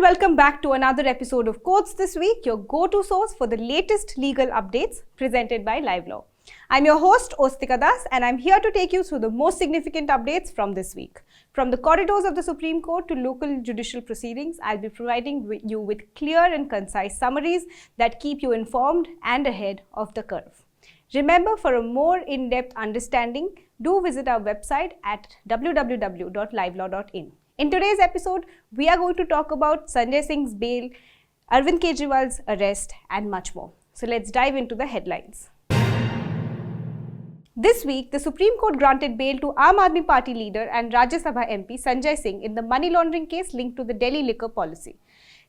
and welcome back to another episode of Courts This Week, your go-to source for the latest legal updates presented by LiveLaw. I'm your host, Ostika Das, and I'm here to take you through the most significant updates from this week. From the corridors of the Supreme Court to local judicial proceedings, I'll be providing you with clear and concise summaries that keep you informed and ahead of the curve. Remember, for a more in-depth understanding, do visit our website at www.livelaw.in. In today's episode, we are going to talk about Sanjay Singh's bail, Arvind Kejriwal's arrest, and much more. So let's dive into the headlines. This week, the Supreme Court granted bail to Aam Aadmi Party leader and Rajya Sabha MP Sanjay Singh in the money laundering case linked to the Delhi liquor policy.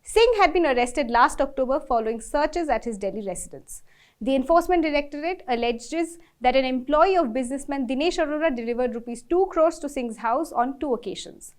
Singh had been arrested last October following searches at his Delhi residence. The Enforcement Directorate alleges that an employee of businessman Dinesh Arora delivered Rs 2 crores to Singh's house on 2 occasions.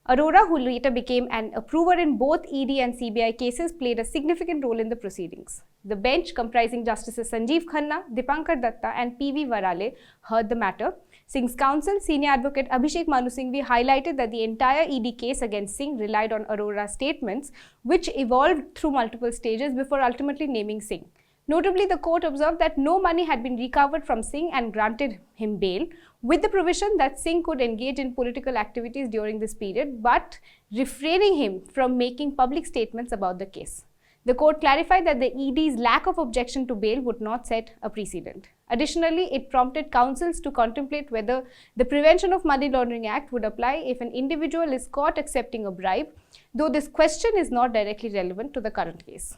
Arora, who later became an approver in both ED and CBI cases, played a significant role in the proceedings. The bench, comprising Justices Sanjeev Khanna, Dipankar Datta and P.V. Varale, heard the matter. Singh's counsel, Senior Advocate Abhishek Manu Singhvi, highlighted that the entire ED case against Singh relied on Arora's statements, which evolved through multiple stages before ultimately naming Singh. Notably, the court observed that no money had been recovered from Singh and granted him bail, with the provision that Singh could engage in political activities during this period, but refraining him from making public statements about the case. The court clarified that the ED's lack of objection to bail would not set a precedent. Additionally, it prompted counsels to contemplate whether the Prevention of Money Laundering Act would apply if an individual is caught accepting a bribe, though this question is not directly relevant to the current case.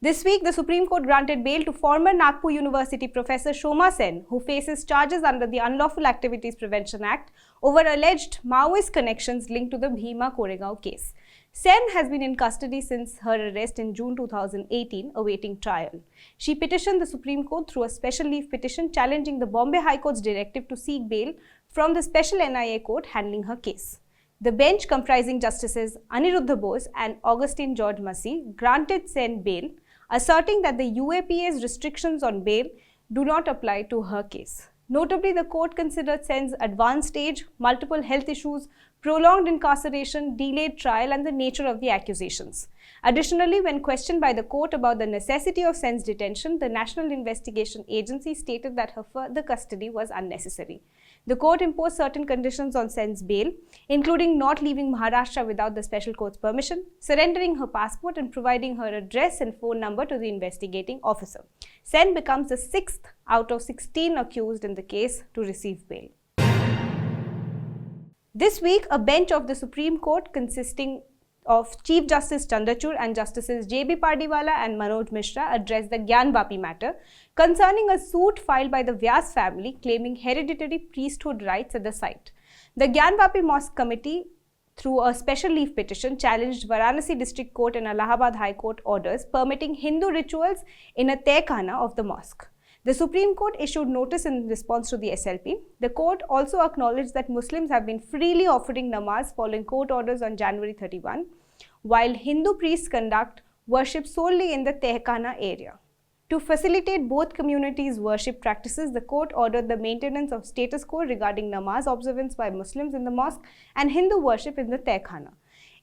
This week, the Supreme Court granted bail to former Nagpur University professor Shoma Sen, who faces charges under the Unlawful Activities Prevention Act over alleged Maoist connections linked to the Bhima Koregaon case. Sen has been in custody since her arrest in June 2018, awaiting trial. She petitioned the Supreme Court through a special leave petition challenging the Bombay High Court's directive to seek bail from the special NIA court handling her case. The bench, comprising Justices Aniruddha Bose and Augustine George Massey, granted Sen bail, asserting that the UAPA's restrictions on bail do not apply to her case. Notably, the court considered Sen's advanced age, multiple health issues, prolonged incarceration, delayed trial, and the nature of the accusations. Additionally, when questioned by the court about the necessity of Sen's detention, the National Investigation Agency stated that her further custody was unnecessary. The court imposed certain conditions on Sen's bail, including not leaving Maharashtra without the special court's permission, surrendering her passport, and providing her address and phone number to the investigating officer. Sen becomes the 6th out of 16 accused in the case to receive bail. This week, a bench of the Supreme Court consisting of Chief Justice Chandrachud and Justices J.B. Pardiwala and Manoj Mishra addressed the Gyan Vapi matter concerning a suit filed by the Vyas family claiming hereditary priesthood rights at the site. The Gyan Vapi Mosque Committee, through a special leave petition, challenged Varanasi District Court and Allahabad High Court orders permitting Hindu rituals in a tehkhana of the mosque. The Supreme Court issued notice in response to the SLP. The court also acknowledged that Muslims have been freely offering namaz following court orders on January 31, while Hindu priests conduct worship solely in the tehkhana area. To facilitate both communities' worship practices, the court ordered the maintenance of status quo regarding namaz observance by Muslims in the mosque and Hindu worship in the tehkhana.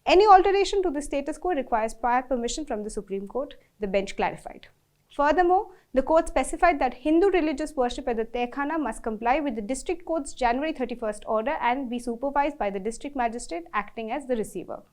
Any alteration to the status quo requires prior permission from the Supreme Court, the bench clarified. Furthermore, the court specified that Hindu religious worship at the tehkhana must comply with the district court's January 31st order and be supervised by the district magistrate acting as the receiver.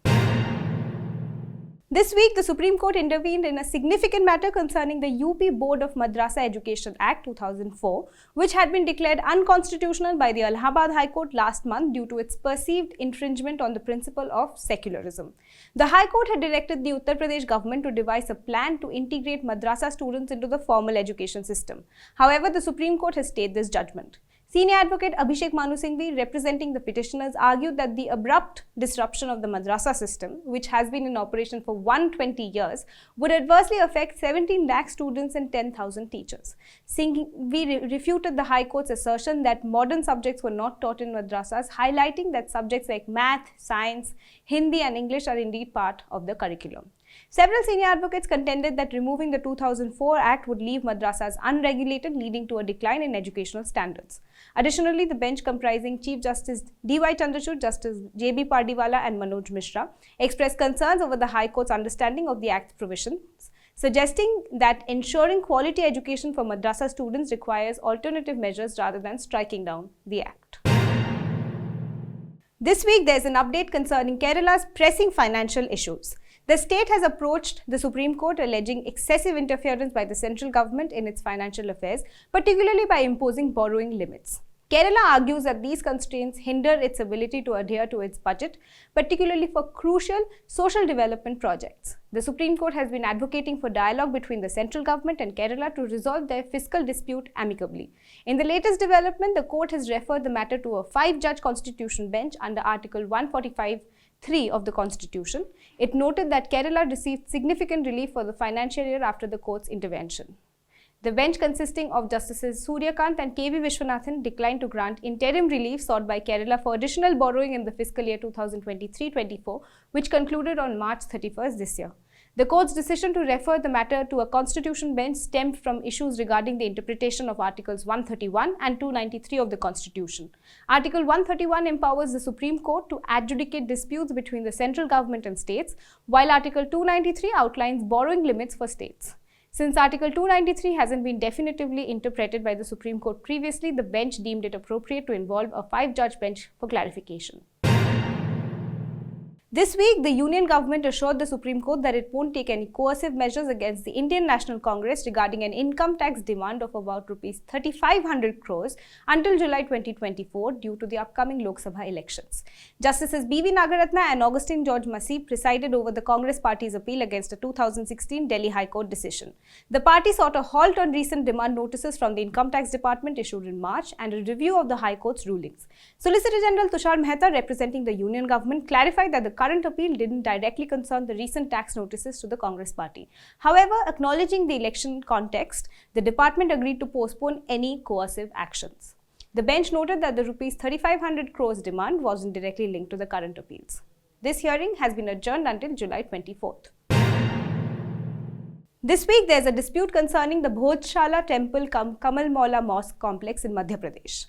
This week, the Supreme Court intervened in a significant matter concerning the UP Board of Madrasa Education Act 2004, which had been declared unconstitutional by the Allahabad High Court last month due to its perceived infringement on the principle of secularism. The High Court had directed the Uttar Pradesh government to devise a plan to integrate madrasa students into the formal education system. However, the Supreme Court has stayed this judgment. Senior Advocate Abhishek Manu Singhvi, representing the petitioners, argued that the abrupt disruption of the madrasa system, which has been in operation for 120 years, would adversely affect 17 lakh students and 10,000 teachers. Singhvi refuted the High Court's assertion that modern subjects were not taught in madrasas, highlighting that subjects like math, science, Hindi and English are indeed part of the curriculum. Several senior advocates contended that removing the 2004 Act would leave madrasas unregulated, leading to a decline in educational standards. Additionally, the bench comprising Chief Justice D.Y. Chandrachud, Justice J.B. Pardiwala and Manoj Mishra expressed concerns over the High Court's understanding of the Act's provisions, suggesting that ensuring quality education for madrasa students requires alternative measures rather than striking down the Act. This week, there is an update concerning Kerala's pressing financial issues. The state has approached the Supreme Court alleging excessive interference by the central government in its financial affairs, particularly by imposing borrowing limits. Kerala argues that these constraints hinder its ability to adhere to its budget, particularly for crucial social development projects. The Supreme Court has been advocating for dialogue between the central government and Kerala to resolve their fiscal dispute amicably. In the latest development, the court has referred the matter to a 5-judge constitution bench under Article 145(3) of the Constitution. It noted that Kerala received significant relief for the financial year after the court's intervention. The bench, consisting of Justices Surya Kant and K.V. Vishwanathan, declined to grant interim relief sought by Kerala for additional borrowing in the fiscal year 2023-24, which concluded on March 31st this year. The court's decision to refer the matter to a constitution bench stemmed from issues regarding the interpretation of Articles 131 and 293 of the Constitution. Article 131 empowers the Supreme Court to adjudicate disputes between the central government and states, while Article 293 outlines borrowing limits for states. Since Article 293 hasn't been definitively interpreted by the Supreme Court previously, the bench deemed it appropriate to involve a 5-judge bench for clarification. This week, the Union government assured the Supreme Court that it won't take any coercive measures against the Indian National Congress regarding an income tax demand of about Rs 3,500 crores until July 2024 due to the upcoming Lok Sabha elections. Justices B.V. Nagaratna and Augustine George Massey presided over the Congress party's appeal against a 2016 Delhi High Court decision. The party sought a halt on recent demand notices from the Income Tax Department issued in March and a review of the High Court's rulings. Solicitor General Tushar Mehta, representing the Union government, clarified that the current appeal didn't directly concern the recent tax notices to the Congress party. However, acknowledging the election context, the department agreed to postpone any coercive actions. The bench noted that the Rs 3,500 crores demand wasn't directly linked to the current appeals. This hearing has been adjourned until July 24th. This week, there is a dispute concerning the Bhojshala Temple Kamal Maula Mosque complex in Madhya Pradesh,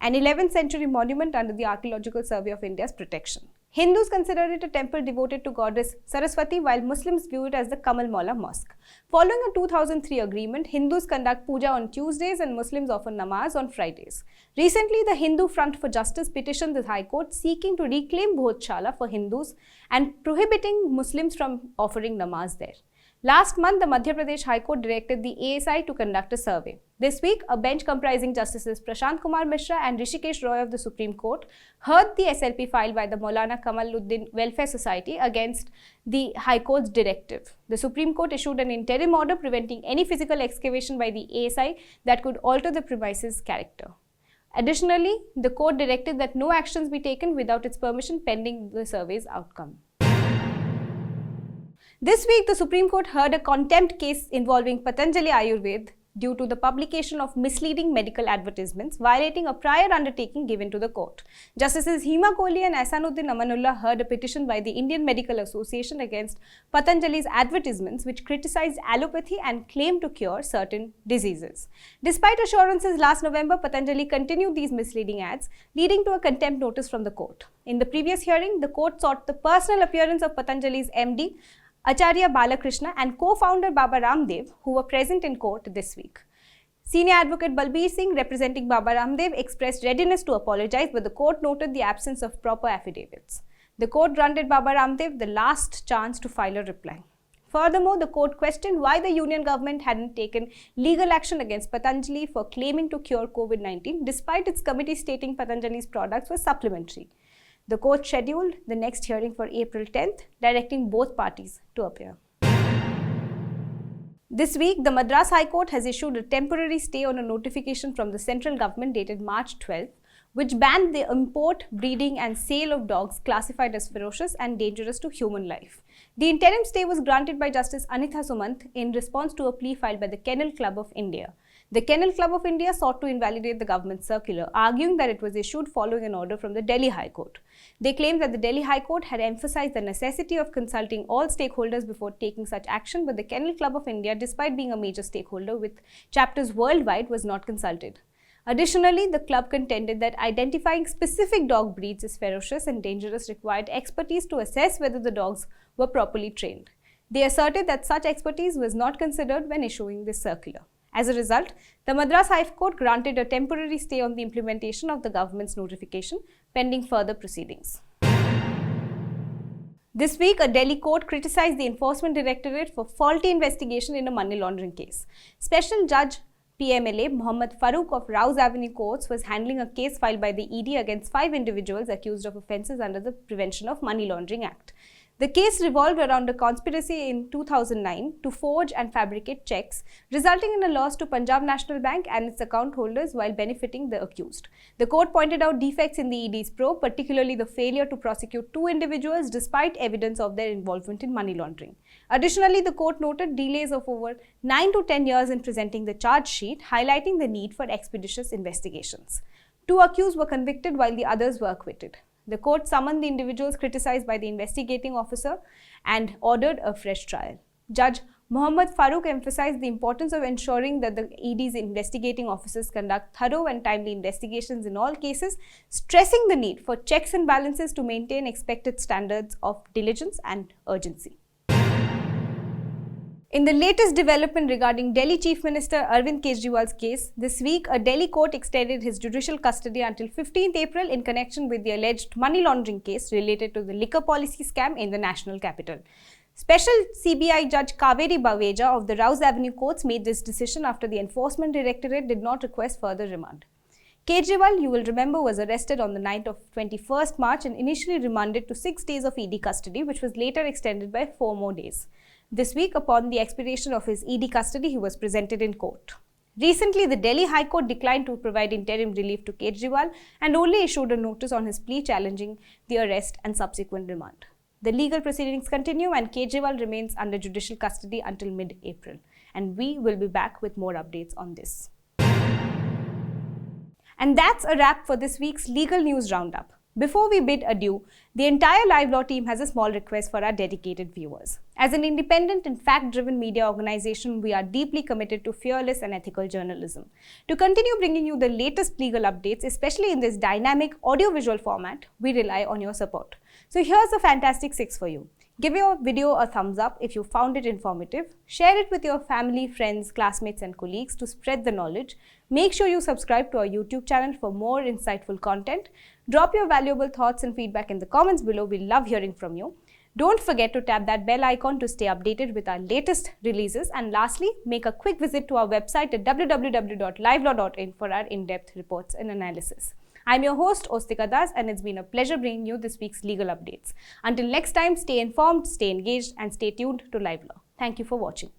an 11th century monument under the Archaeological Survey of India's protection. Hindus consider it a temple devoted to goddess Saraswati, while Muslims view it as the Kamal Maula Mosque. Following a 2003 agreement, Hindus conduct puja on Tuesdays and Muslims offer namaz on Fridays. Recently, the Hindu Front for Justice petitioned the High Court seeking to reclaim Bhojshala for Hindus and prohibiting Muslims from offering namaz there. Last month, the Madhya Pradesh High Court directed the ASI to conduct a survey. This week, a bench comprising Justices Prashant Kumar Mishra and Rishikesh Roy of the Supreme Court heard the SLP filed by the Maulana Kamaluddin Welfare Society against the High Court's directive. The Supreme Court issued an interim order preventing any physical excavation by the ASI that could alter the premises' character. Additionally, the court directed that no actions be taken without its permission pending the survey's outcome. This week, the Supreme Court heard a contempt case involving Patanjali Ayurved due to the publication of misleading medical advertisements violating a prior undertaking given to the court. Justices Hima Kohli and Ahsanuddin Amanullah heard a petition by the Indian Medical Association against Patanjali's advertisements, which criticized allopathy and claimed to cure certain diseases. Despite assurances last November, Patanjali continued these misleading ads, leading to a contempt notice from the court. In the previous hearing, the court sought the personal appearance of Patanjali's MD, Acharya Balakrishna, and co-founder Baba Ramdev, who were present in court this week. Senior advocate Balbir Singh, representing Baba Ramdev, expressed readiness to apologize, but the court noted the absence of proper affidavits. The court granted Baba Ramdev the last chance to file a reply. Furthermore, the court questioned why the union government hadn't taken legal action against Patanjali for claiming to cure COVID-19, despite its committee stating Patanjali's products were supplementary. The court scheduled the next hearing for April 10th, directing both parties to appear. This week, the Madras High Court has issued a temporary stay on a notification from the central government dated March 12th, which banned the import, breeding and sale of dogs classified as ferocious and dangerous to human life. The interim stay was granted by Justice Anitha Sumant in response to a plea filed by the Kennel Club of India. The Kennel Club of India sought to invalidate the government circular, arguing that it was issued following an order from the Delhi High Court. They claimed that the Delhi High Court had emphasized the necessity of consulting all stakeholders before taking such action, but the Kennel Club of India, despite being a major stakeholder with chapters worldwide, was not consulted. Additionally, the club contended that identifying specific dog breeds as ferocious and dangerous required expertise to assess whether the dogs were properly trained. They asserted that such expertise was not considered when issuing this circular. As a result, the Madras High Court granted a temporary stay on the implementation of the government's notification, pending further proceedings. This week, a Delhi court criticized the Enforcement Directorate for faulty investigation in a money laundering case. Special Judge PMLA Mohammad Farooq of Rouse Avenue Courts was handling a case filed by the ED against 5 individuals accused of offences under the Prevention of Money Laundering Act. The case revolved around a conspiracy in 2009 to forge and fabricate checks, resulting in a loss to Punjab National Bank and its account holders while benefiting the accused. The court pointed out defects in the ED's probe, particularly the failure to prosecute 2 individuals despite evidence of their involvement in money laundering. Additionally, the court noted delays of over 9 to 10 years in presenting the charge sheet, highlighting the need for expeditious investigations. 2 accused were convicted while the others were acquitted. The court summoned the individuals criticized by the investigating officer and ordered a fresh trial. Judge Mohammad Farooq emphasized the importance of ensuring that the ED's investigating officers conduct thorough and timely investigations in all cases, stressing the need for checks and balances to maintain expected standards of diligence and urgency. In the latest development regarding Delhi Chief Minister Arvind Kejriwal's case, this week a Delhi court extended his judicial custody until 15th April in connection with the alleged money laundering case related to the liquor policy scam in the national capital. Special CBI Judge Kaveri Baweja of the Rouse Avenue Courts made this decision after the Enforcement Directorate did not request further remand. Kejriwal, you will remember, was arrested on the night of 21st March and initially remanded to 6 days of ED custody, which was later extended by 4 more days. This week, upon the expiration of his ED custody, he was presented in court. Recently, the Delhi High Court declined to provide interim relief to Kejriwal and only issued a notice on his plea challenging the arrest and subsequent remand. The legal proceedings continue and Kejriwal remains under judicial custody until mid-April. And we will be back with more updates on this. And that's a wrap for this week's Legal News Roundup. Before we bid adieu, the entire LiveLaw team has a small request for our dedicated viewers. As an independent and fact-driven media organization, we are deeply committed to fearless and ethical journalism. To continue bringing you the latest legal updates, especially in this dynamic audiovisual format, we rely on your support. So here's a fantastic 6 for you. Give your video a thumbs up if you found it informative. Share it with your family, friends, classmates and colleagues to spread the knowledge. Make sure you subscribe to our YouTube channel for more insightful content. Drop your valuable thoughts and feedback in the comments below. We love hearing from you. Don't forget to tap that bell icon to stay updated with our latest releases. And lastly, make a quick visit to our website at www.livelaw.in for our in-depth reports and analysis. I'm your host, Ostika Das, and it's been a pleasure bringing you this week's legal updates. Until next time, stay informed, stay engaged, and stay tuned to LiveLaw. Thank you for watching.